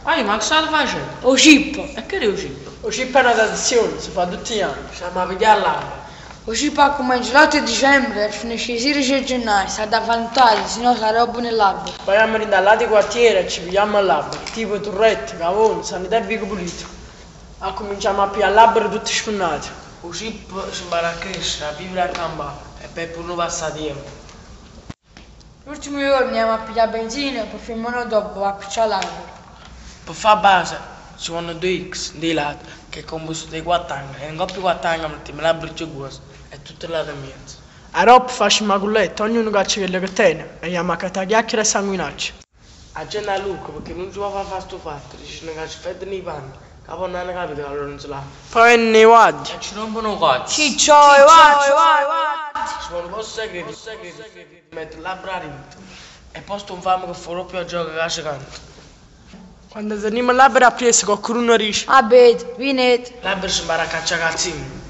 Ma che state facendo? O chip. E che è il cibo? O chip è una tradizione, si fa tutti gli anni. Stiamo a vedere l'albero. O chip ha come il 8 dicembre, finisce il 16 gennaio, sta da fantasma, se no sarà roba nell'albero. Poi andiamo rindallati quartiere e ci pigliamo all'albero, tipo Turretti, Cavoni, Sanità e Vico Pulito. A cominciamo a pigliare l'albero tutti spugnati. Il cibo si impara a crescere, a vivere a campare e poi pure un passatempo. L'ultimo giorno andiamo a pigliare benzina e poi finiamo dopo a picciare l'albero. Per fare base ci vogliono 2x dei lati, che è composto dai 4 angoli. E in coppia 4 angoli mettiamo l'albero giù e tutte le lato in mezzo. A Rob facciamo una culletta, ognuno caccia quello che tiene e andiamo a cattare chiacchiere e sanguinacci. A gente a Luca perché non si può fare sto fatto, dice che ci freddo nei panni, che poi non hanno capito che allora non si lava. Poi nei guaggi. E ci rompono i cazzi. Ciccio, vai! Ci vuole un po' segreto, metto il labbro a ritmo. E poi sto un fame che fa proprio a gioco che ci canta. Quando torniamo all'albero a presa qualcuno dice Abet, vinet. L'albero si impara a cacciare cazzini.